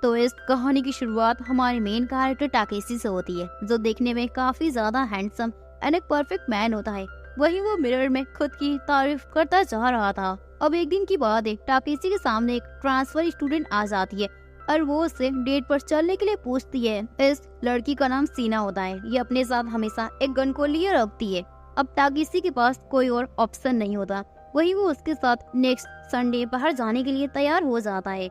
तो इस कहानी की शुरुआत हमारे मेन कैरेक्टर टाकेसी से होती है, जो देखने में काफी ज्यादा हैंडसम एंड एक परफेक्ट मैन होता है। वहीं वो मिरर में खुद की तारीफ करता जा रहा था। अब एक दिन की बात है, टाकेसी के सामने एक ट्रांसफर स्टूडेंट आ जाती है और वो उससे डेट पर चलने के लिए पूछती है। इस लड़की का नाम सीना होता है। ये अपने साथ हमेशा एक गन को लिए रखती है। अब टाकेसी के पास कोई और ऑप्शन नहीं होता। वही वो उसके साथ नेक्स्ट संडे बाहर जाने के लिए तैयार हो जाता है।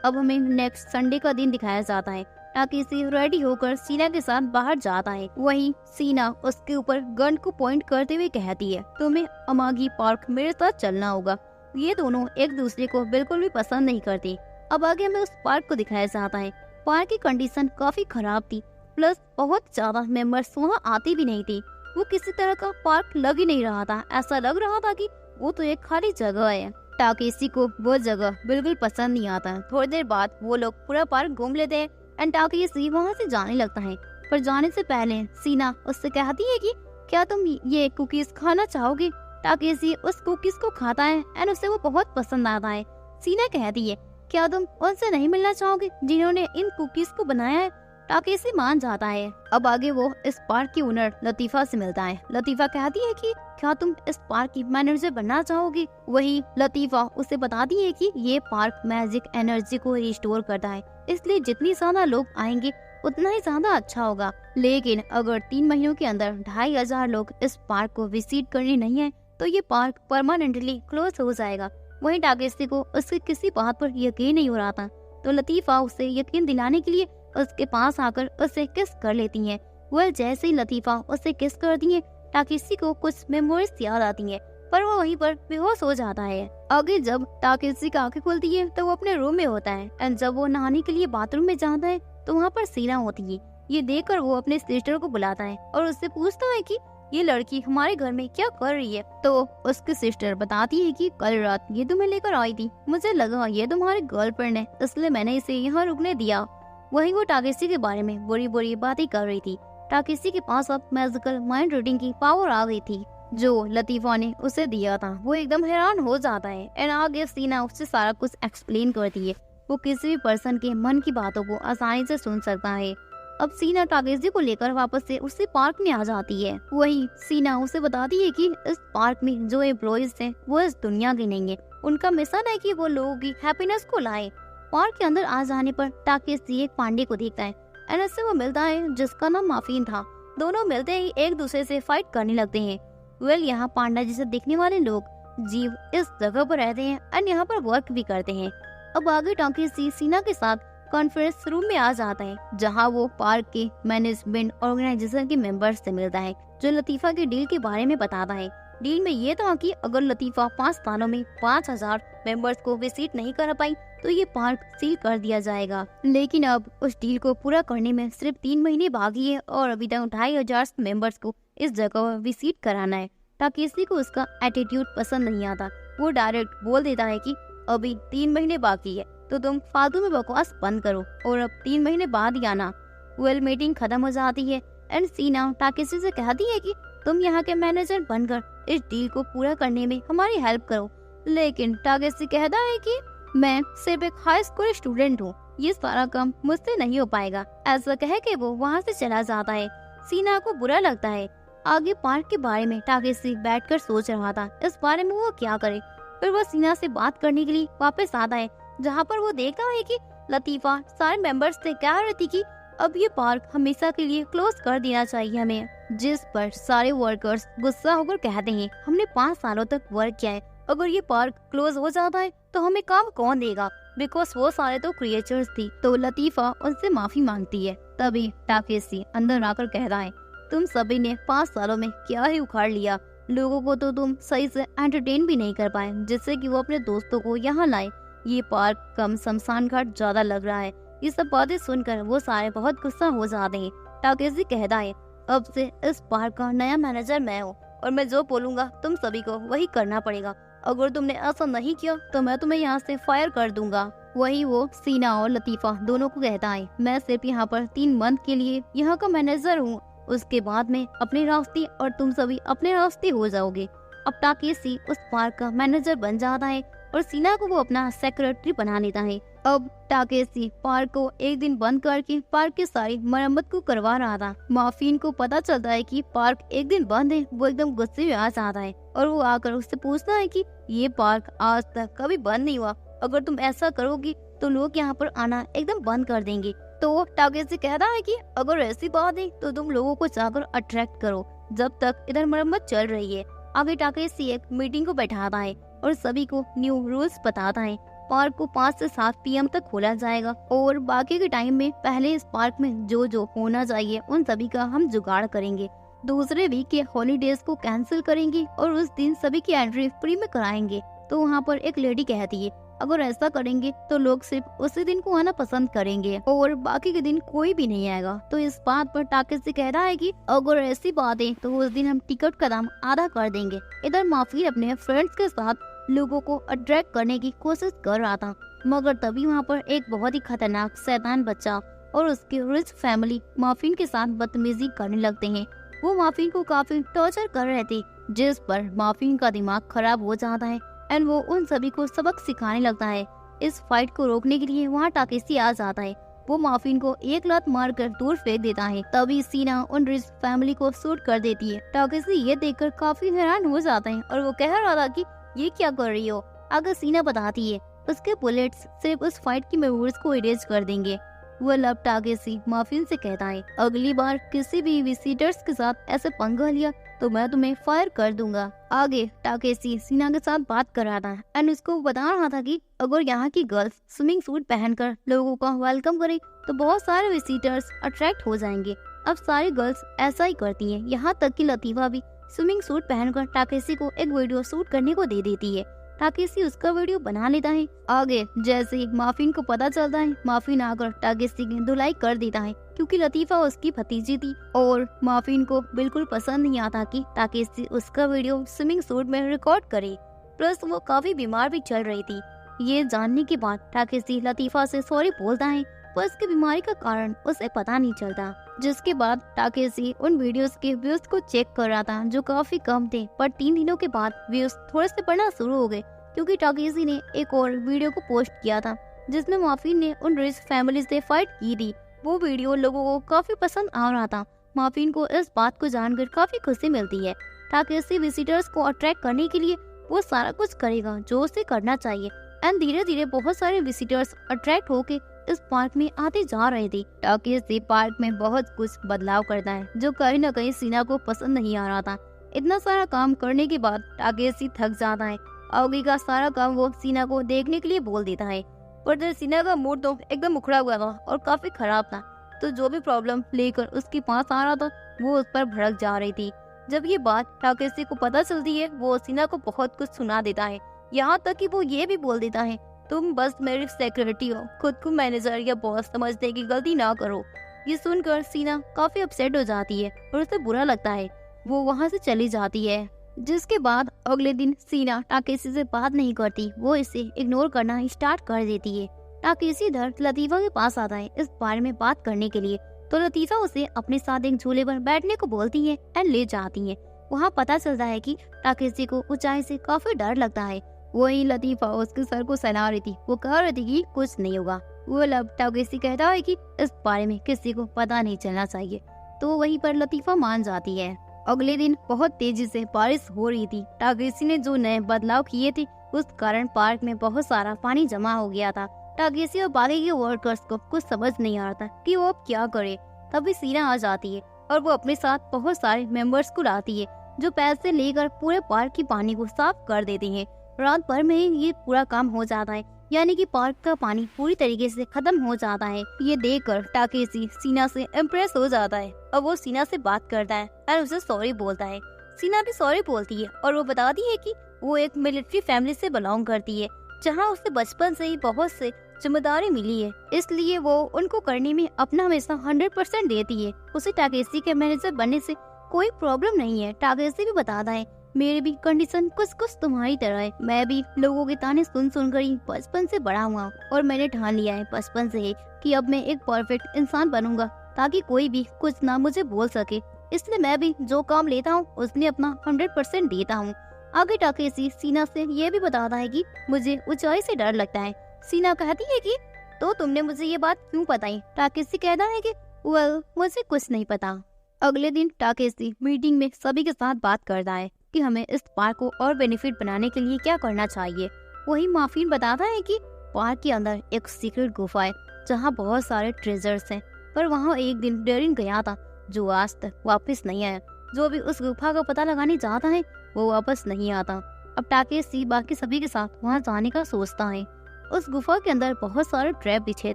अब हमें नेक्स्ट संडे का दिन दिखाया जाता है। टाकेसी रेडी होकर सीना के साथ बाहर जाता है। वहीं सीना उसके ऊपर गन को पॉइंट करते हुए कहती है, तुम्हें अमागी पार्क मेरे साथ चलना होगा। ये दोनों एक दूसरे को बिल्कुल भी पसंद नहीं करते। अब आगे हमें उस पार्क को दिखाया जाता है। पार्क की कंडीशन काफी खराब थी, प्लस बहुत ज्यादा मेंबर्स वहाँ आते भी नहीं थे। वो किसी तरह का पार्क लग ही नहीं रहा था। ऐसा लग रहा था कि वो तो एक खाली जगह है। टाकेसी को वो जगह बिल्कुल पसंद नहीं आता। थोड़ी देर बाद वो लोग पूरा पार्क घूम लेते हैं एंड टाकेसी वहाँ से जाने लगता है। पर जाने से पहले सीना उससे कहती है कि क्या तुम ये कुकीज खाना चाहोगे। टाकेसी उस कुकीज को खाता है एंड उसे वो बहुत पसंद आता है। सीना कहती है, क्या तुम उनसे नहीं मिलना चाहोगे जिन्होंने इन कुकीज को बनाया है। टाकेसी मान जाता है। अब आगे वो इस पार्क की ओनर लतीफा से मिलता है। लतीफा कहती है कि क्या तुम इस पार्क की मैनेजर बनना चाहोगी। वही लतीफा उसे बताती है कि ये पार्क मैजिक एनर्जी को रिस्टोर करता है, इसलिए जितनी ज्यादा लोग आएंगे उतना ही ज्यादा अच्छा होगा। लेकिन अगर 3 महीनों के अंदर 2500 लोग इस पार्क को विजिट करने नहीं आए तो ये पार्क परमानेंटली क्लोज हो जाएगा। वहीं टाकेसी को उसकी किसी बात पर यकीन नहीं हो रहा था, तो लतीफा उसे यकीन दिलाने के लिए उसके पास आकर उसे किस कर लेती हैं। वह जैसे ही लतीफा उसे किस करती है, टाकेसी को कुछ मेमोरीज याद आती हैं, पर वो वहीं पर बेहोश हो जाता है। आगे जब टाकेसी की आंखें खुलती है तो वो अपने रूम में होता है एंड जब वो नहाने के लिए बाथरूम में जाता है तो वहाँ पर सीना होती है। ये देखकर वो अपने सिस्टर को बुलाता है और उससे पूछता है कि ये लड़की हमारे घर में क्या कर रही है। तो उसकी सिस्टर बताती है कि कल रात ये तुम्हें लेकर आई थी, मुझे लगा ये तुम्हारी गर्लफ्रेंड है, इसलिए मैंने इसे यहाँ रुकने दिया। वहीं वो टाकेसी के बारे में बुरी बुरी बातें कर रही थी। टाकेसी के पास अब मैजिकल माइंड रीडिंग की पावर आ गई थी जो लतीफा ने उसे दिया था। वो एकदम हैरान हो जाता है एंड आगे सीना उससे सारा कुछ एक्सप्लेन करती है। वो किसी भी पर्सन के मन की बातों को आसानी से सुन सकता है। अब सीना टाकेसी को लेकर वापस से उसी पार्क में आ जाती है। वही सीना उसे बताती है कि इस पार्क में जो एम्प्लॉइज हैं वो इस दुनिया के नहीं है। उनका मिशन है कि वो लोगों की हैप्पीनेस को लाए। पार्क के अंदर आ जाने पर टाकेसी एक पांडे को देखता है एंड उससे वो मिलता है जिसका नाम माफिन था। दोनों मिलते ही एक दूसरे से फाइट करने लगते हैं। यहाँ पांडा जैसे दिखने वाले लोग जीव इस जगह पर रहते हैं एंड यहाँ पर वर्क भी करते हैं। अब आगे टाकेसी सीना के साथ कॉन्फ्रेंस रूम में आ जाता है, जहाँ वो पार्क के मैनेजमेंट ऑर्गेनाइजेशन के मेंबर्स से मिलता है, जो लतीफा के डील के बारे में बताता है। डील में ये था कि अगर लतीफा 5 सालों में 5000 मेंबर्स को विजिट नहीं कर पाई तो ये पार्क सील कर दिया जाएगा। लेकिन अब उस डील को पूरा करने में सिर्फ 3 महीने बाकी है और अभी तक 2500 मेंबर्स को इस जगह विजिट कराना है। टाकेसी को उसका एटीट्यूड पसंद नहीं आता। वो डायरेक्ट बोल देता है कि अभी 3 महीने बाकी है तो तुम फालतू में बकवास बंद करो और अब 3 महीने बाद ही आना। मीटिंग खत्म हो जाती है एंड सीना टाकेसी से कहती है कि तुम यहाँ के मैनेजर बनकर इस डील को पूरा करने में हमारी हेल्प करो। लेकिन टाकेसी कहता है कि मैं सिर्फ एक हाई स्कूल स्टूडेंट हूँ, ये सारा काम मुझसे नहीं हो पाएगा। ऐसा कह के वो वहाँ से चला जाता है। सीना को बुरा लगता है। आगे पार्क के बारे में टाकेसी बैठकर सोच रहा था इस बारे में वो क्या करे। फिर वो सीना से बात करने के लिए वापस आता है, जहाँ पर वो देखता है कि लतीफा सारे मेंबर्स से कह रही थी कि अब ये पार्क हमेशा के लिए क्लोज कर देना चाहिए हमें। जिस पर सारे वर्कर्स गुस्सा होकर कहते हैं, हमने 5 सालों तक वर्क किया है, अगर ये पार्क क्लोज हो जाता है तो हमें काम कौन देगा, बिकॉज वो सारे तो क्रिएचर्स थी। तो लतीफा उनसे माफी मांगती है। तभी टाकेसी अंदर आकर कहता है, तुम सभी ने 5 सालों में क्या ही उखाड़ लिया। लोगों को तो तुम सही से एंटरटेन भी नहीं कर पाए जिससे कि वो अपने दोस्तों को यहाँ लाए। ये पार्क कम शमशान घाट ज्यादा लग रहा है। ये सब बातें सुनकर वो सारे बहुत गुस्सा हो जाते हैं। टाकेसी कहता है, अब से इस पार्क का नया मैनेजर मैं हूँ और मैं जो बोलूंगा तुम सभी को वही करना पड़ेगा। अगर तुमने ऐसा नहीं किया तो मैं तुम्हें यहाँ से फायर कर दूंगा। वही वो सीना और लतीफा दोनों को कहता है, मैं सिर्फ यहाँ पर 3 मंथ के लिए यहाँ का मैनेजर हूँ, उसके बाद में अपने रास्ते और तुम सभी अपने रास्ते हो जाओगे। अब टाकेसी उस पार्क का मैनेजर बन जाता है और सीना को वो अपना सेक्रेटरी बना लेता है। अब टाकेशी पार्क को एक दिन बंद करके पार्क की सारी मरम्मत को करवा रहा था। माफिन को पता चलता है कि पार्क एक दिन बंद है। वो एकदम गुस्से में आ जाता है और वो आकर उससे पूछता है कि ये पार्क आज तक कभी बंद नहीं हुआ, अगर तुम ऐसा करोगी तो लोग यहाँ पर आना एकदम बंद कर देंगे। तो टाकेशी कहता है कि अगर ऐसी बात है तो तुम लोगों को जाकर अट्रैक्ट करो जब तक इधर मरम्मत चल रही है। आगे टाकेशी एक मीटिंग को बैठाता है और सभी को न्यू रूल्स बताता है। पार्क को 5 से 7 PM तक खोला जाएगा और बाकी के टाइम में पहले इस पार्क में जो होना चाहिए उन सभी का हम जुगाड़ करेंगे। दूसरे वीक के हॉलीडेज को कैंसिल करेंगे और उस दिन सभी की एंट्री फ्री में कराएंगे। तो वहाँ पर एक लेडी कहती है अगर ऐसा करेंगे तो लोग सिर्फ उसी दिन को आना पसंद करेंगे और बाकी के दिन कोई भी नहीं आएगा। तो इस बात पर टाकेशी कह रहा है कि अगर ऐसी बात है तो उस दिन हम टिकट का दाम आधा कर देंगे। इधर माफिन अपने फ्रेंड्स के साथ लोगों को अट्रैक्ट करने की कोशिश कर रहा था, मगर तभी वहाँ पर एक बहुत ही खतरनाक शैतान बच्चा और उसकी रिच फैमिली माफिन के साथ बदतमीजी करने लगते हैं। वो माफिन को काफी टॉर्चर कर रहे थे, जिस पर माफिन का दिमाग खराब हो जाता है एंड वो उन सभी को सबक सिखाने लगता है। इस फाइट को रोकने के लिए वहाँ टाकेशी आ जाता है। वो माफिन को एक लात मारकर दूर फेंक देता है। तभी सीना उन रिच फैमिली को शूट कर देती है। टाकेशी ये देखकर काफी हैरान हो जाता है और वो कह रहा था कि ये क्या कर रही हो। अगर सीना बताती है उसके बुलेट्स सिर्फ उस फाइट की मेमोरीज को इरेज कर देंगे। वो लब टाकेशी माफिन से कहता है अगली बार किसी भी विजिटर्स के साथ ऐसे पंगा लिया तो मैं तुम्हें फायर कर दूंगा। आगे टाकेशी सीना के साथ बात कर रहा था एंड उसको बता रहा था कि अगर यहाँ की गर्ल्स स्विमिंग सूट पहनकर लोगों का वेलकम करे तो बहुत सारे विजिटर्स अट्रैक्ट हो जाएंगे। अब सारी गर्ल्स ऐसा ही करती हैं, यहाँ तक कि लतीफा भी स्विमिंग सूट पहनकर टाकेशी को एक वीडियो शूट करने को दे देती है। टाकेशी उसका वीडियो बना लेता है। आगे जैसे माफिन को पता चलता है, माफिन आकर टाकेशी की धुलाई कर देता है क्योंकि लतीफा उसकी भतीजी थी और माफिन को बिल्कुल पसंद नहीं आता कि टाकेशी उसका वीडियो स्विमिंग सूट में रिकॉर्ड करे। प्लस वो काफी बीमार भी चल रही थी। ये जानने के बाद टाकेशी लतीफा से सॉरी बोलता है, पर इसकी बीमारी का कारण उसे पता नहीं चलता। जिसके बाद टाकेशी उन वीडियोस के व्यूज को चेक कर रहा था जो काफी कम थे, पर 3 दिनों के बाद व्यूज थोड़े से बढ़ना शुरू हो गए क्योंकि टाकेशी ने एक और वीडियो को पोस्ट किया था जिसमें माफिन ने उन रिच फैमिली से फाइट की थी। वो वीडियो लोगों को काफी पसंद आ रहा था। माफिन को इस बात को जानकर काफी खुशी मिलती है। टाकेशी विजिटर्स को अट्रैक्ट करने के लिए वो सारा कुछ करेगा जो उसे करना चाहिए एंड धीरे धीरे बहुत सारे विजिटर्स अट्रैक्ट होके इस पार्क में आते जा रहे थे। टाकेशी पार्क में बहुत कुछ बदलाव करता है जो कहीं न कहीं सीना को पसंद नहीं आ रहा था। इतना सारा काम करने के बाद टाकेशी थक जाता है। आगे का सारा काम वो सीना को देखने के लिए बोल देता है, पर सीना का मूड तो एकदम उखड़ा हुआ था और काफी खराब था। तो जो भी प्रॉब्लम लेकर उसके पास आ रहा था वो उस पर भड़क जा रही थी। जब ये बात टाकेशी को पता चलती है वो सीना को बहुत कुछ सुना देता है, यहाँ तक कि वो ये भी बोल देता है तुम बस मेरी सेक्रेटरी हो, खुद को मैनेजर या बॉस समझने की गलती ना करो। ये सुनकर सीना काफी अपसेट हो जाती है और उसे बुरा लगता है। वो वहाँ से चली जाती है। जिसके बाद अगले दिन सीना टाकेशी से बात नहीं करती, वो इसे इग्नोर करना स्टार्ट कर देती है। टाकेशी इधर लतीफा के पास आता है इस बारे में बात करने के लिए। तो लतीफा उसे अपने साथ एक झूले पर बैठने को बोलती है एंड ले जाती है। वहाँ पता चलता है कि टाकेशी को ऊंचाई से काफी डर लगता है। वही लतीफा उसके सर को सहला रही थी। वो कह रही थी कि कुछ नहीं होगा। वो लब टाकेशी कहता है कि इस बारे में किसी को पता नहीं चलना चाहिए। तो वहीं पर लतीफा मान जाती है। अगले दिन बहुत तेजी से बारिश हो रही थी। टाकेशी ने जो नए बदलाव किए थे उस कारण पार्क में बहुत सारा पानी जमा हो गया था। टाकेशी और बाकी के वर्कर्स को कुछ समझ नहीं आ रहा था कि वो अब क्या करे। तभी सीना आ जाती है और वो अपने साथ बहुत सारे मेंबर्स को लाती है जो पैसे लेकर पूरे पार्क की पानी को साफ कर देते हैं। रात भर में ही ये पूरा काम हो जाता है, यानी कि पार्क का पानी पूरी तरीके से खत्म हो जाता है। ये देखकर टाकेशी सीना से इम्प्रेस हो जाता है और वो सीना से बात करता है और उसे सॉरी बोलता है। सीना भी सॉरी बोलती है और वो बताती है कि वो एक मिलिट्री फैमिली से बिलोंग करती है जहाँ उसे बचपन से ही बहुत से जिम्मेदारी मिली है, इसलिए वो उनको करने में अपना हमेशा 100% देती है। उसे टाकेशी के मैनेजर बनने से कोई प्रॉब्लम नहीं है। टाकेशी भी बताता है मेरी भी कंडीशन कुछ कुछ तुम्हारी तरह है। मैं भी लोगों के ताने सुन सुनकर ही बचपन से बड़ा हुआ और मैंने ठान लिया है बचपन से ही कि अब मैं एक परफेक्ट इंसान बनूंगा ताकि कोई भी कुछ ना मुझे बोल सके। इसलिए मैं भी जो काम लेता हूँ उसमें अपना 100% देता हूँ। आगे टाकेशी सीना से ये भी बताता है कि मुझे ऊंचाई से डर लगता है। सीना कहती है कि तो तुमने मुझे ये बात क्यों बताई? टाकेशी कहता है कि वेल, मुझे कुछ नहीं पता। अगले दिन टाकेशी मीटिंग में सभी के साथ बात करता है कि हमें इस पार्क को और बेनिफिट बनाने के लिए क्या करना चाहिए। वही माफिन बताता है कि पार्क के अंदर एक सीक्रेट गुफा है जहाँ बहुत सारे ट्रेजर्स हैं, पर वहाँ एक दिन डेरिन गया था जो आज तक वापस नहीं आया। जो भी उस गुफा का पता लगाने जाता है वो वापस नहीं आता। अब टाकेशी बाकी सभी के साथ वहाँ जाने का सोचता है। उस गुफा के अंदर बहुत सारे ट्रैप बिछे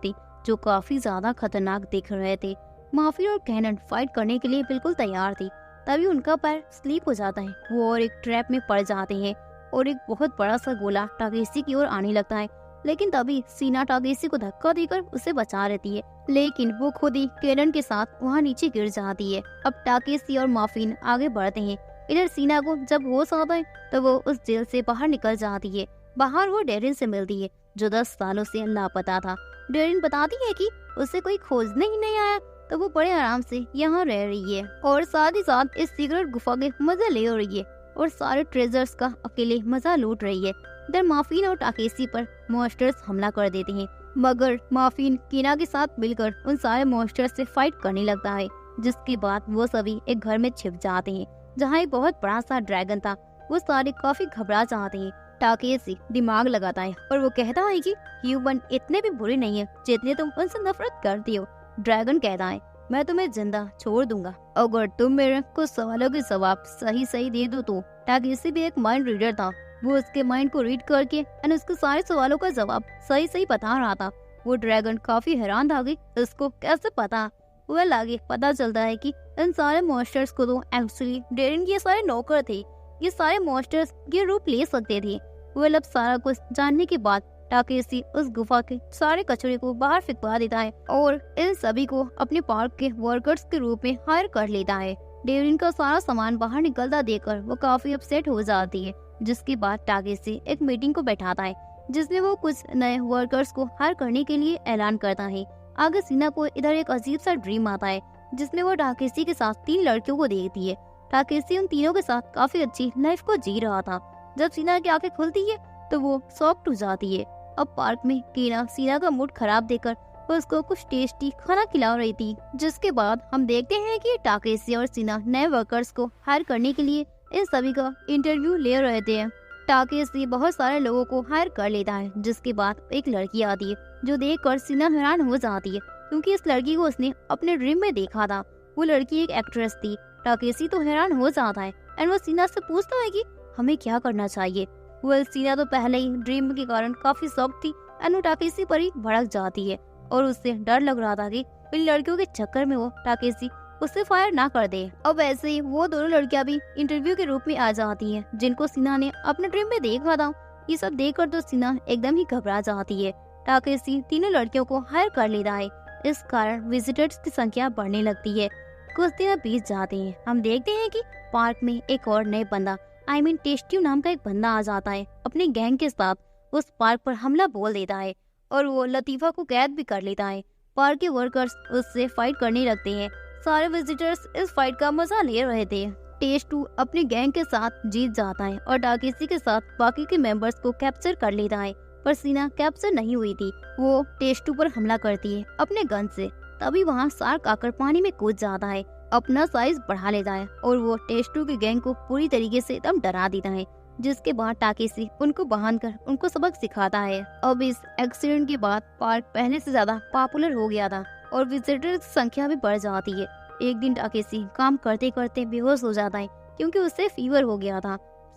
थे जो काफी ज्यादा खतरनाक दिख रहे थे। माफिन और कैनन फाइट करने के लिए बिल्कुल तैयार थे, तभी उनका पैर स्लिप हो जाता है। वो और एक ट्रैप में पड़ जाते हैं और एक बहुत बड़ा सा गोला टाकेशी की ओर आने लगता है, लेकिन तभी सीना टाकेशी को धक्का देकर उसे बचा लेती है, लेकिन वो खुद ही कैनन के साथ वहाँ नीचे गिर जाती है। अब टाकेशी और माफिन आगे बढ़ते हैं। इधर सीना को जब होश आता है तो वो उस जेल से बाहर निकल जाती है। बाहर वो डेरिन से मिलती है जो 10 सालों से लापता था। डेरिन बताती है कि उसे कोई खोजने ही नहीं आया, तो वो बड़े आराम से यहाँ रह रही है और साथ ही साथ इस सीक्रेट गुफा के मजे ले रही है और सारे ट्रेजर्स का अकेले मजा लूट रही है। इधर माफिन और टाकेशी पर मॉन्स्टर्स हमला कर देते हैं, मगर माफिन कीना के साथ मिलकर उन सारे मॉन्स्टर्स से फाइट करने लगता है, जिसके बाद वो सभी एक घर में छिप जाते हैं जहाँ एक बहुत बड़ा सा ड्रैगन था। वो सारे काफी घबरा जाते हैं। टाकेशी दिमाग लगाता है और वो कहता है कि ह्यूमन इतने भी बुरे नहीं है जितने तुम उनसे नफरत करती हो। ड्रैगन कहता है मैं तुम्हें जिंदा छोड़ दूंगा अगर तुम मेरे कुछ सवालों के जवाब सही दे दो तो। टाकेशी भी एक माइंड रीडर था, वो उसके माइंड को रीड करके और उसके सारे सवालों का जवाब सही बता रहा था। वो ड्रैगन काफी हैरान था कि इसको कैसे पता। वेल, आगे पता चलता है कि इन सारे मॉन्स्टर्स को तो एक्चुअली डेरिन के सारे नौकर थे। ये सारे मॉन्स्टर्स ये रूप ले सकते थे। वेल, अब सारा कुछ जानने के बाद टाकेशी उस गुफा के सारे कचरे को बाहर फेंकवा देता है और इन सभी को अपने पार्क के वर्कर्स के रूप में हायर कर लेता है। डेरिन का सारा सामान बाहर निकलता देखकर वो काफी अपसेट हो जाती है, जिसके बाद टाकेशी एक मीटिंग को बैठाता है जिसमें वो कुछ नए वर्कर्स को हायर करने के लिए ऐलान करता है। आगे सीना को इधर एक अजीब सा ड्रीम आता है जिसमें वो टाकेशी के साथ 3 लड़कियों को देखती है। टाकेशी उन तीनों के साथ काफी अच्छी लाइफ को जी रहा था। जब सीना की आंखें खुलती है तो वो शॉक्ड हो जाती है। अब पार्क में कीना सीना का मूड खराब देखकर उसको कुछ टेस्टी खाना खिला रही थी, जिसके बाद हम देखते हैं कि टाकेशी और सीना नए वर्कर्स को हायर करने के लिए इन सभी का इंटरव्यू ले रहे थे। टाकेशी बहुत सारे लोगों को हायर कर लेता है, जिसके बाद एक लड़की आती है जो देखकर सीना हैरान हो जाती है क्योंकि इस लड़की को उसने अपने ड्रीम में देखा था। वो लड़की एक एक्ट्रेस थी। टाकेशी तो हैरान हो जाता है और वो सीना से पूछता है कि हमें क्या करना चाहिए। वो सीना तो पहले ही ड्रीम के कारण काफी शॉक थी और वो टाकेशी पर ही भड़क जाती है और उससे डर लग रहा था कि इन लड़कियों के चक्कर में वो टाकेशी उससे फायर ना कर दे। अब ऐसे ही वो दोनों लड़कियां भी इंटरव्यू के रूप में आ जाती हैं जिनको सीना ने अपने ड्रीम में देखा था। ये सब देखकर तो सीना एकदम ही घबरा जाती है। टाकेशी तीनों लड़कियों को हायर कर लेता है, इस कारण विजिटर्स की संख्या बढ़ने लगती है। कुछ दिन बीत जाते हैं। हम देखते हैं कि पार्क में एक और नए बंदा टेस्टी नाम का एक बंदा आ जाता है। अपने गैंग के साथ उस पार्क पर हमला बोल देता है और वो लतीफा को कैद भी कर लेता है। पार्क के वर्कर्स उससे फाइट करने लगते हैं। सारे विजिटर्स इस फाइट का मजा ले रहे थे। टेस्टू अपने गैंग के साथ जीत जाता है और टाकेशी के साथ बाकी के मेंबर्स को कैप्चर कर लेता है, पर सीना कैप्चर नहीं हुई थी। वो टेस्टू पर हमला करती है अपने गन से। तभी वहाँ शार्क आकर पानी में कूद जाता है, अपना साइज बढ़ा लेता है और वो टेस्टू की गैंग को पूरी तरीके से एकदम डरा देता है, जिसके बाद टाकेशी उनको बांधकर उनको सबक सिखाता है। अब इस एक्सीडेंट के बाद पार्क पहले से ज्यादा पॉपुलर हो गया था और विजिटर्स की संख्या भी बढ़ जाती है। एक दिन टाकेशी काम करते करते बेहोश हो जाता है क्योंकि उससे फीवर हो गया था।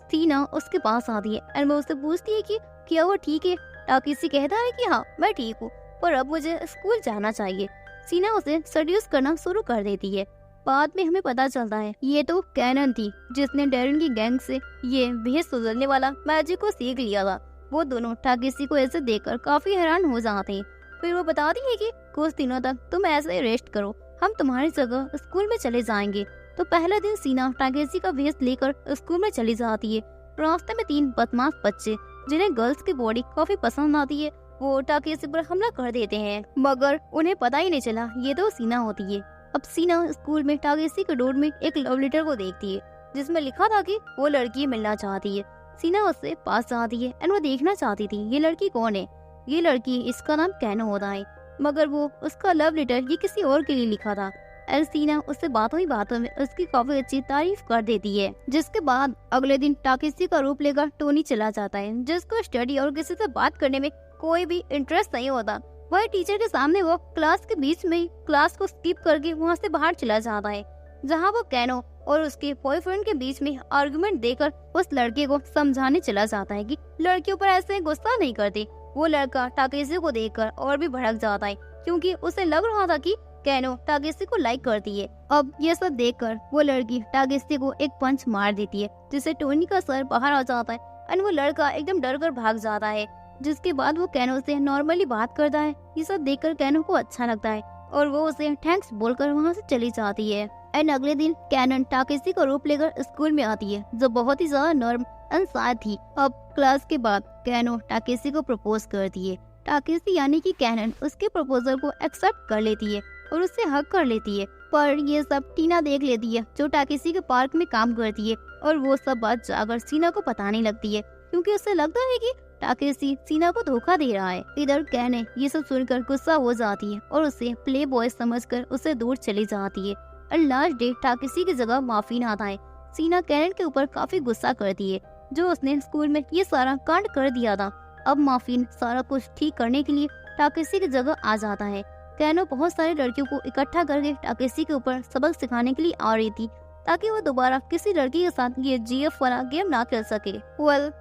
सीना उसके पास आती है और वो उससे पूछती है कि क्या वो ठीक है। टाकेशी कहता है कि हाँ मैं ठीक हूँ, पर अब मुझे स्कूल जाना चाहिए। सीना उसे सड्यूस करना शुरू कर देती है। बाद में हमें पता चलता है ये तो कैनन थी जिसने डेरिन की गैंग से ये भेद सुधरने वाला मैजिक को सीख लिया था। वो दोनों टाकेशी को ऐसे देखकर काफी हैरान हो जाते हैं। फिर वो बताती है कि कुछ दिनों तक तुम ऐसे ही रेस्ट करो, हम तुम्हारी जगह स्कूल में चले जाएंगे। तो पहला दिन सीना टाकेशी का भेष लेकर स्कूल में चली जाती है। रास्ते में 3 बदमाश बच्चे जिन्हें गर्ल्स की बॉडी काफी पसंद आती है, वो टाकेशी पर हमला कर देते हैं, मगर उन्हें पता ही नहीं चला ये तो सीना होती है। अब सीना स्कूल में टाकेशी के डोर में एक लव लेटर को देखती है जिसमें लिखा था कि वो लड़की मिलना चाहती है। सीना उससे पास जाती है और वो देखना चाहती थी ये लड़की कौन है। ये लड़की, इसका नाम कैनो होता है, मगर वो उसका लव लेटर ये किसी और के लिए लिखा था। एल्सीना उससे बातों में उसकी काफी अच्छी तारीफ कर देती है। जिसके बाद अगले दिन टाकेसी का रूप लेकर टोनी चला जाता है, जिसको स्टडी और किसी से बात करने में कोई भी इंटरेस्ट नहीं होता। वही टीचर के सामने वो क्लास के बीच में ही क्लास को स्किप करके वहाँ से बाहर चला जाता है, जहाँ वो कैनो और उसके बॉयफ्रेंड के बीच में आर्गुमेंट देकर उस लड़के को समझाने चला जाता है कि लड़कियों पर ऐसे गुस्सा नहीं करते। वो लड़का टाकेसी को देखकर और भी भड़क जाता है, क्योंकि उसे लग रहा था कि कैनो टाकेसी को लाइक करती है। अब ये सब देखकर वो लड़की टाकेसी को एक पंच मार देती है, जिससे टोनी का सर बाहर आ जाता है और वो लड़का एकदम डर कर भाग जाता है। जिसके बाद वो कैनो से नॉर्मली बात करता है। ये सब देखकर कैनो को अच्छा लगता है और वो उसे थैंक्स बोलकर वहाँ से चली जाती है। एंड अगले दिन कैनन टाकेसी का रूप लेकर स्कूल में आती है, जो बहुत ही ज्यादा नर्म एंड शांत थी। अब क्लास के बाद कैनो टाकेसी को प्रपोज करती है। टाकेसी यानी कि कैनन उसके प्रपोजल को एक्सेप्ट कर लेती है और उससे हक कर लेती है। पर ये सब टीना देख लेती है, जो टाकेसी के पार्क में काम करती है, और वो सब बात जाकर सीना को बताने लगती है, क्योंकि उसे लगता है कि टाकेसी सीना को धोखा दे रहा है। इधर कैने ये सब सुनकर गुस्सा हो जाती है और उसे प्ले बॉय समझकर उसे दूर चली जाती है। और लास्ट डे टाकेसी की जगह माफिन आता है। सीना कैनन के ऊपर काफी गुस्सा करती है, जो उसने स्कूल में ये सारा कांड कर दिया था। अब माफिन सारा कुछ ठीक करने के लिए टाकेसी की जगह आ जाता है। कैनो बहुत सारी लड़कियों को इकट्ठा करके टाकेसी के ऊपर सबक सिखाने के लिए आ रही थी, ताकि वो दोबारा किसी लड़की के साथ ये जीएफ वाला गेम ना खेल सके।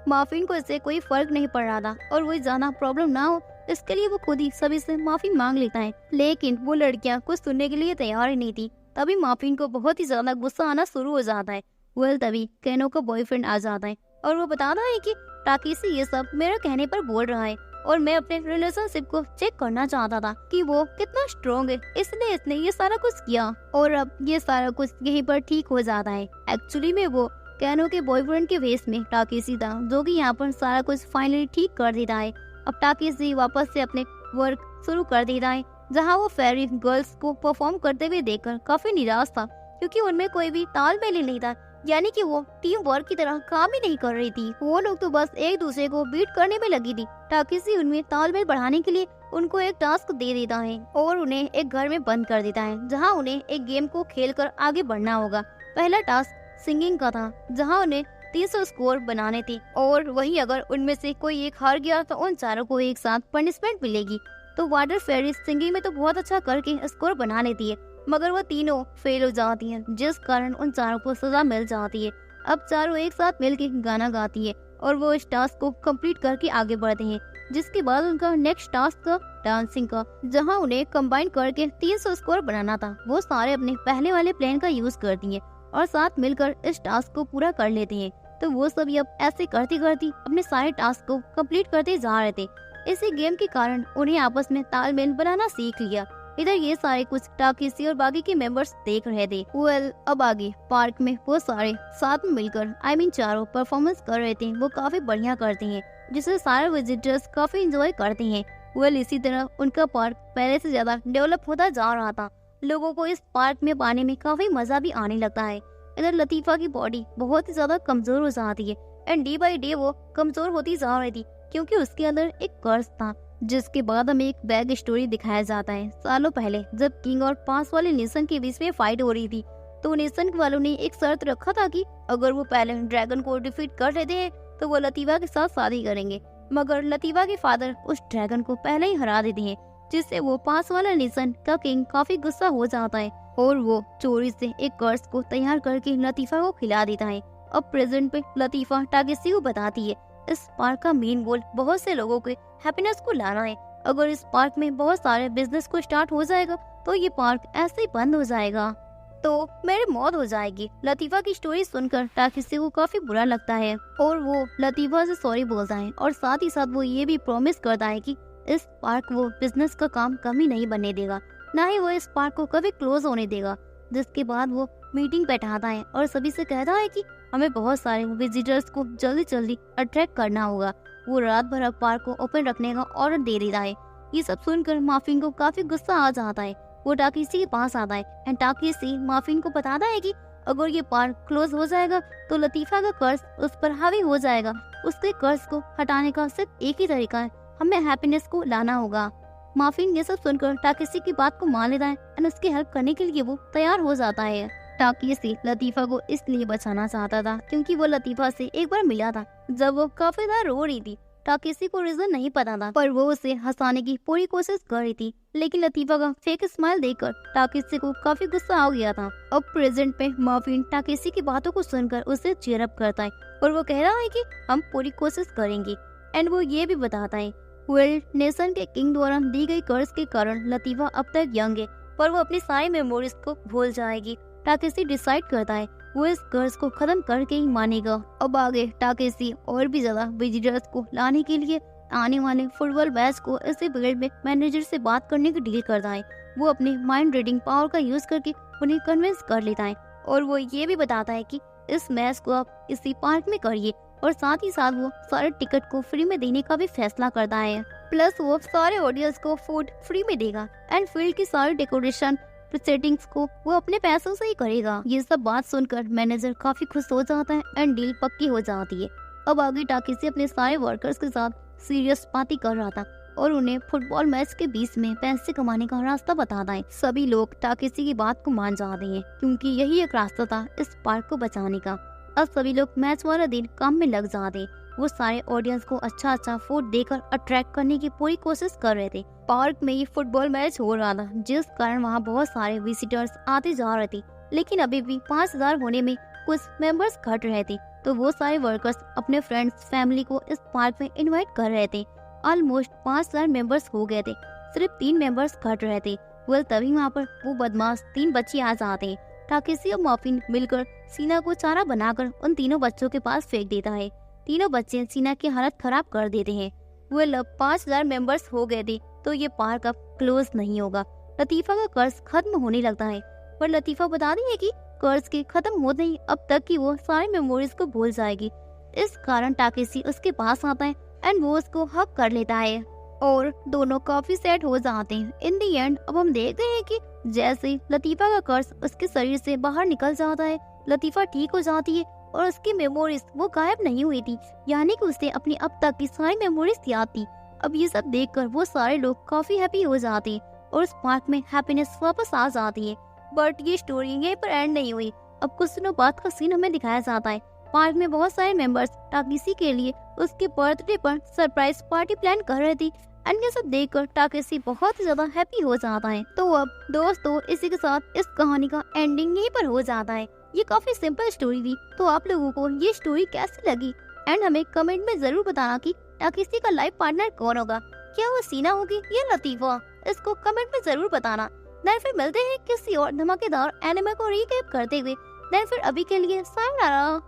माफिन को इससे कोई फर्क नहीं पड़ रहा था और वो ज्यादा प्रॉब्लम ना हो, इसके लिए वो खुद ही सभी से माफी मांग लेता है। लेकिन वो लड़कियां कुछ सुनने के लिए तैयार ही नहीं थी। तभी माफिन को बहुत ही ज्यादा गुस्सा आना शुरू हो जाता है। तभी कैनो का बॉयफ्रेंड आ जाता है और वो बताता है कि टाकेसी ये सब मेरे कहने पर बोल रहा है और मैं अपने रिलेशनशिप को चेक करना चाहता था कि वो कितना स्ट्रॉन्ग है, इसलिए इसने ये सारा कुछ किया और अब ये सारा कुछ यहीं पर ठीक हो जाता है। एक्चुअली में वो कैनो के बॉयफ्रेंड के वेश में टाकेसी था, जो कि यहाँ पर सारा कुछ फाइनली ठीक कर देता है। अब टाकेसी वापस से अपने वर्क शुरू कर देता है, जहाँ वो फेरी गर्ल्स को परफॉर्म करते हुए देखकर काफी निराश था, क्योंकि उनमें कोई भी तालमेल नहीं था, यानी कि वो टीम वर्क की तरह काम ही नहीं कर रही थी। वो लोग तो बस एक दूसरे को बीट करने में लगी थी। टाकेसी उनमें तालमेल बढ़ाने के लिए उनको एक टास्क दे देता है और उन्हें एक घर में बंद कर देता है, जहां उन्हें एक गेम को खेलकर आगे बढ़ना होगा। पहला टास्क सिंगिंग का था, जहां उन्हें 300 स्कोर बनाने थे और वहीं अगर उनमें से कोई एक हार गया तो उन चारों को एक साथ पनिशमेंट मिलेगी। तो वाटर फेरी सिंगिंग में तो बहुत अच्छा करके स्कोर बना लेती है, मगर वो तीनों फेल हो जाती हैं, जिस कारण उन चारों को सजा मिल जाती है। अब चारों एक साथ मिलकर गाना गाती है और वो इस टास्क को कंप्लीट करके आगे बढ़ते हैं। जिसके बाद उनका नेक्स्ट टास्क था डांसिंग का, जहां उन्हें कंबाइन करके 300 स्कोर बनाना था। वो सारे अपने पहले वाले प्लान का यूज करती हैं और साथ मिलकर इस टास्क को पूरा कर लेते हैं। तो वो सभी अब ऐसे करती करती अपने सारे टास्क को कंप्लीट करते जा रहे थे। इसी गेम के कारण उन्हें आपस में तालमेल बनाना सीख लिया। इधर ये सारे कुछ टाकेसी और बाकी के मेंबर्स देख रहे थे। अब आगे पार्क में वो सारे साथ में मिलकर चारों परफॉर्मेंस कर रहे थे। वो काफी बढ़िया करते हैं, जिसे सारे विजिटर्स काफी एंजॉय करते हैं। इसी तरह उनका पार्क पहले से ज्यादा डेवलप होता जा रहा था। लोगों को इस पार्क में पाने में काफी मजा भी आने लगता है। इधर लतीफा की बॉडी बहुत ही ज्यादा कमजोर हो जाती है एंड डे बाई डे वो कमजोर होती जा रही थी, क्योंकि उसके अंदर एक कर्ज था। जिसके बाद हमें एक बैक स्टोरी दिखाया जाता है सालों पहले, जब किंग और पास वाले नेशन के बीच में फाइट हो रही थी। तो नेशन वालों ने एक शर्त रखा था कि अगर वो पहले ड्रैगन को डिफीट कर लेते हैं तो वो लतीफा के साथ शादी करेंगे। मगर लतीफा के फादर उस ड्रैगन को पहले ही हरा देते हैं, जिससे वो पास वाला नेशन का किंग काफी गुस्सा हो जाता है और वो चोरी से एक कर्ज को तैयार करके लतीफा को खिला देता है। अब प्रेजेंट पे लतीफा टाकेसी को बताती है इस पार्क का मेन गोल बहुत से लोगों के हैप्पीनेस को लाना है। अगर इस पार्क में बहुत सारे बिजनेस को स्टार्ट हो जाएगा तो ये पार्क ऐसे ही बंद हो जाएगा, तो मेरी मौत हो जाएगी। लतीफा की स्टोरी सुनकर टाकेसी को काफी बुरा लगता है और वो लतीफा से सॉरी बोलता है और साथ ही साथ वो ये भी प्रॉमिस करता है कि इस पार्क वो बिजनेस का काम कमी नहीं बनने देगा, न ही वो इस पार्क को कभी क्लोज होने देगा। जिसके बाद वो मीटिंग बैठाता है और सभी से कहता है कि हमें बहुत सारे विजिटर्स को जल्दी जल्दी अट्रैक्ट करना होगा। वो रात भर पार्क को ओपन रखने का ऑर्डर दे देता है। ये सब सुनकर माफिन को काफी गुस्सा आ जाता है। वो टाकेसी के पास आता है एंड टाकेसी माफिन को बताता है कि अगर ये पार्क क्लोज हो जाएगा तो लतीफा का कर्ज उस पर हावी हो जाएगा। उसके कर्ज को हटाने का सिर्फ एक ही तरीका है हमें हैप्पीनेस को लाना होगा। माफिन ये सब सुनकर टाकेसी की बात को मान लेता है और उसकी हेल्प करने के लिए वो तैयार हो जाता है। टाकेसी लतीफा को इसलिए बचाना चाहता था क्योंकि वो लतीफा से एक बार मिला था जब वो काफी ज्यादा रो रही थी। टाकेसी को रीजन नहीं पता था, पर वो उसे हंसाने की पूरी कोशिश कर रही थी, लेकिन लतीफा का फेक स्माइल देखकर टाकेसी को काफी गुस्सा आ गया था। अब प्रेजेंट में माफिन टाकेसी की बातों को सुनकर उसे चीयर अप करता है और वो कह रहा है कि हम पूरी कोशिश करेंगे। एंड वो ये भी बताता है वेल नेशन के किंग द्वारा दी गई कर्ज के कारण लतीफा अब तक यंग है, पर वो अपनी सारी मेमोरीज को भूल जाएगी। टाकेसी डिसाइड करता है वो इस कर्ज को खत्म करके ही मानेगा। अब आगे टाकेसी और भी ज्यादा विजिटर्स को लाने के लिए आने वाले फुटबॉल मैच को इसी पीरियड में मैनेजर से बात करने की डील करता है। वो अपने माइंड रीडिंग पावर का यूज करके उन्हें कन्विंस कर लेता है और वो ये भी बताता है कि इस मैच को आप इसी पार्क में करिए और साथ ही साथ वो सारे टिकट को फ्री में देने का भी फैसला करता है। प्लस वो सारे ऑडियंस को फूड फ्री में देगा एंड फील्ड की सारी डेकोरेशन सेटिंग्स को वो अपने पैसों से ही करेगा। ये सब बात सुनकर मैनेजर काफी खुश हो जाता है एंड डील पक्की हो जाती है। अब आगे टाकेसी अपने सारे वर्कर्स के साथ सीरियस पार्टी कर रहा था और उन्हें फुटबॉल मैच के बीच में पैसे कमाने का रास्ता बताता है। सभी लोग टाकेसी की बात को मान जाते हैं क्योंकि यही एक रास्ता था इस पार्क को बचाने का। अब सभी लोग मैच वाला दिन काम में लग जाते हैं। वो सारे ऑडियंस को अच्छा फूड देकर अट्रैक्ट करने की पूरी कोशिश कर रहे थे। पार्क में ये फुटबॉल मैच हो रहा था जिस कारण वहाँ बहुत सारे विजिटर्स आते जा रहे थे, लेकिन अभी भी 5000 होने में कुछ मेंबर्स घट रहे थे। तो वो सारे वर्कर्स अपने फ्रेंड्स फैमिली को इस पार्क में इनवाइट कर रहे थे। ऑलमोस्ट 5000 मेंबर्स हो गए थे, सिर्फ 3 मेंबर्स घट रहे थे। तभी वहाँ पर वो बदमाश 3 बच्चे आ जाते हैं। टाकेसी और माफिन मिलकर सीना को चारा बनाकर उन तीनों बच्चों के पास फेंक देता है। तीनों बच्चे सीना की हालत खराब कर देते हैं। वो लोग 5000 मेंबर्स हो गए थे, तो ये पार्क अब क्लोज नहीं होगा। लतीफा का कर्ज खत्म होने लगता है, पर लतीफा बताती है कि कर्ज के खत्म होते ही अब तक की वो सारी मेमोरीज को भूल जाएगी। इस कारण टाकेसी उसके पास आता है एंड वो उसको हक कर लेता है और दोनों काफी सेट हो जाते हैं। इन दी एंड अब हम देखते हैं कि जैसे लतीफा का कर्ज उसके शरीर से बाहर निकल जाता है, लतीफा ठीक हो जाती है और उसकी मेमोरीज वो गायब नहीं हुई थी, यानी कि उसे अपनी अब तक की सारी मेमोरीज याद थी। अब ये सब देखकर वो सारे लोग काफी हैप्पी हो जाते हैं और उस पार्क में हैप्पीनेस वापस आ जाती है। बट ये स्टोरी यहीं पर एंड नहीं हुई। अब कुछ दिनों बाद का सीन हमें दिखाया जाता है। पार्क में बहुत सारे मेंबर्स टाकेसी के लिए उसके बर्थडे पर सरप्राइज पार्टी प्लान कर रहे थे एंड ये सब देखकर टाकेसी बहुत ज्यादा हैप्पी हो जाता है। तो अब दोस्तों इसी के साथ इस कहानी का एंडिंग यहीं पर हो जाता है। ये काफी सिंपल स्टोरी थी, तो आप लोगों को ये स्टोरी कैसी लगी एंड हमें कमेंट में जरूर बताना कि टाकेसी का लाइफ पार्टनर कौन होगा, क्या वो सीना होगी या लतीफा। इसको कमेंट में जरूर बताना। देन फिर मिलते हैं किसी और धमाकेदार एनिमे को रिकैप करते हुए। देन फिर अभी के लिए सायोनारा।